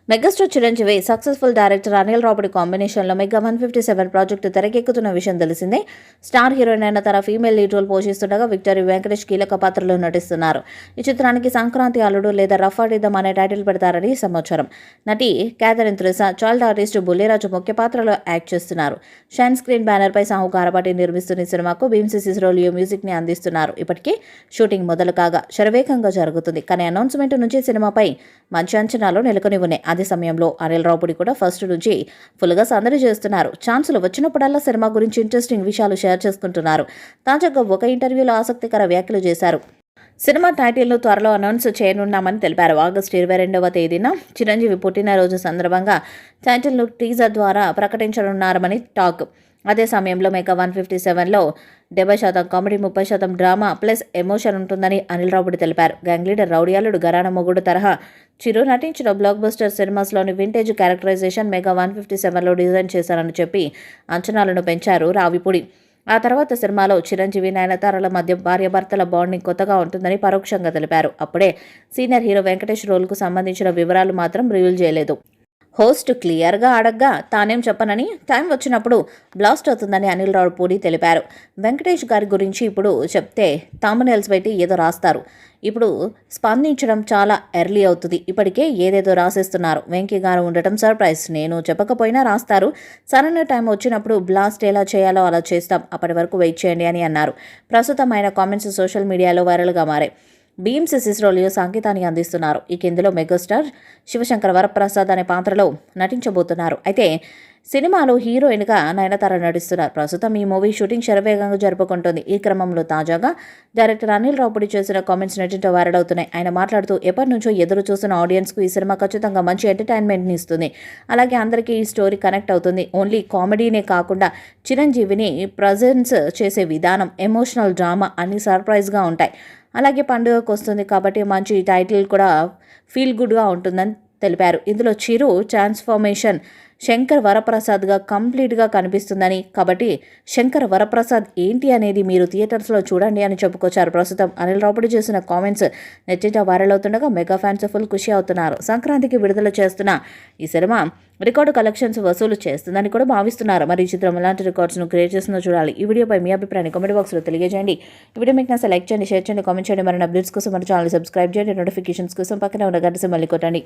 Megastar Chiranjeevi successful director Anil Ravipudi కాంబినేషన్లో mega 157 project తెరకెక్కుతున్న విషయం తెలిసిందే. స్టార్ హీరోయిన్ అయిన తన ఫీమేల్ లీడ్ రోల్ పోషిస్తుండగా విక్టరీ వెంకటేష్ కీలక పాత్రలో నటిస్తున్నారు. ఈ చిత్రానికి సంక్రాంతి అల్లుడు లేదా రఫాడిదం అనే టైటిల్ పెడతారని సమాచారం. నటి Catherine Tresa, child artist Bulliraju ముఖ్య పాత్రలో యాక్ట్ చేస్తున్నారు. షైన్ స్క్రీన్ బ్యానర్పై సాహు కారపాటి నిర్మిస్తున్న ఈ సినిమాకు భీమ్స్ సిసిరోలియో మ్యూజిక్ ని అందిస్తున్నారు. ఇప్పటికే షూటింగ్ మొదలు కాగా శరవేగంగా జరుగుతుంది. కానీ అనౌన్స్మెంట్ నుంచి సినిమాపై మంచి అంచనాలు నెలకొని ఉన్నాయి. అదే సమయంలో అనిల్ రావుపూడి కూడా ఫస్ట్ నుంచి ఫుల్గా సందడి చేస్తున్నారు. ఛాన్సులు వచ్చినప్పుడల్లా సినిమా గురించి ఇంట్రెస్టింగ్ విషయాలు షేర్ చేసుకుంటున్నారు. తాజాగా ఒక ఇంటర్వ్యూలో ఆసక్తికర వ్యాఖ్యలు చేశారు. సినిమా టైటిల్ను త్వరలో అనౌన్స్ చేయనున్నామని తెలిపారు. ఆగస్టు 22వ తేదీన చిరంజీవి పుట్టినరోజు సందర్భంగా టైటిల్ను టీజర్ ద్వారా ప్రకటించనున్నారని టాక్. అదే సమయంలో మెగా 157లో 70% కామెడీ, 30% డ్రామా ప్లస్ ఎమోషన్ ఉంటుందని అనిల్ రావుపూడి తెలిపారు. గ్యాంగ్ లీడర్, రౌడీ అల్లుడు, ఘరానా మొగుడు తరహా చిరు నటించిన బ్లాక్ బస్టర్ సినిమాస్లోని వింటేజ్ క్యారెక్టరైజేషన్ మెగా 157లో డిజైన్ చేశారని చెప్పి అంచనాలను పెంచారు రావిపూడి. ఆ తర్వాత సినిమాలో చిరంజీవి, నయనతారల మధ్య భార్యాభర్తల బాండింగ్ కొత్తగా ఉంటుందని పరోక్షంగా తెలిపారు. అప్పుడే సీనియర్ హీరో వెంకటేష్ రోల్కు సంబంధించిన వివరాలు మాత్రం రివీల్ చేయలేదు. హోస్ట్ క్లియర్గా అడగ్గా తానేం చెప్పనని, టైం వచ్చినప్పుడు బ్లాస్ట్ అవుతుందని అనిల్ రావుపూడి తెలిపారు. వెంకటేష్ గారి గురించి ఇప్పుడు చెప్తే థంబ్నెయిల్స్ పెట్టి ఏదో రాస్తారు. ఇప్పుడు స్పందించడం చాలా ఎర్లీ అవుతుంది. ఇప్పటికే ఏదేదో రాసేస్తున్నారు. వెంకీ గారు ఉండటం సర్ప్రైజ్. నేను చెప్పకపోయినా రాస్తారు. సరైన టైం వచ్చినప్పుడు బ్లాస్ట్ ఎలా చేయాలో అలా చేస్తాం. అప్పటి వరకు వెయిట్ చేయండి అని అన్నారు. ప్రస్తుతం ఆయన కామెంట్స్ సోషల్ మీడియాలో వైరల్గా మారాయి. భీమ్స్ సిసిరోలియో సంగీతాన్ని అందిస్తున్నారు. ఇక ఇందులో మెగాస్టార్ శివశంకర్ వరప్రసాద్ అనే పాత్రలో నటించబోతున్నారు. అయితే సినిమాలో హీరోయిన్గా నయనతార నటిస్తున్నారు. ప్రస్తుతం ఈ మూవీ షూటింగ్ శరవేగంగా జరుపుకుంటుంది. ఈ క్రమంలో తాజాగా డైరెక్టర్ అనిల్ రావుపూడి చేసిన కామెంట్స్ నెట్టింట వైరల్ అవుతున్నాయి. ఆయన మాట్లాడుతూ, ఎప్పటి నుంచో ఎదురు చూస్తున్న ఆడియన్స్కు ఈ సినిమా ఖచ్చితంగా మంచి ఎంటర్టైన్మెంట్ని ఇస్తుంది. అలాగే అందరికీ ఈ స్టోరీ కనెక్ట్ అవుతుంది. ఓన్లీ కామెడీనే కాకుండా చిరంజీవిని ప్రజెన్స్ చేసే విధానం, ఎమోషనల్ డ్రామా అన్ని సర్ప్రైజ్గా ఉంటాయి. అలాగే పండుగకు వస్తుంది కాబట్టి మంచి టైటిల్ కూడా ఫీల్ గుడ్గా ఉంటుందని తెలిపారు. ఇందులో చిరు ట్రాన్స్ఫర్మేషన్ శంకర్ వరప్రసాద్గా కంప్లీట్గా కనిపిస్తుందని, కాబట్టి శంకర్ వరప్రసాద్ ఏంటి అనేది మీరు థియేటర్స్లో చూడండి అని చెప్పుకొచ్చారు. ప్రస్తుతం అనిల్ రావుపూడి చేసిన కామెంట్స్ నెట్టింట వైరల్ అవుతుండగా మెగా ఫ్యాన్స్ ఫుల్ ఖుషి అవుతున్నారు. సంక్రాంతికి విడుదల చేస్తున్న ఈ సినిమా రికార్డు కలెక్షన్స్ వసూలు చేస్తుందని కూడా భావిస్తున్నారు. మరి ఈ చిత్రం ఎలాంటి రికార్డ్స్ను క్రియేట్ చేస్తుందో చూడాలి. ఈ వీడియోపై మీ అభిప్రాయాన్ని కామెంట్ బాక్స్లో తెలియజేయండి. ఈ వీడియో మీకు నచ్చితే లైక్ చేయండి, షేర్ చేయండి, కామెంట్ చేయండి. మరిన్ని అప్డేట్స్ కోసం మన ఛానల్ సబ్స్క్రైబ్ చేయండి. నోటిఫికేషన్స్ కోసం పక్కనే ఉన్న గంట సింబల్ని కొట్టండి.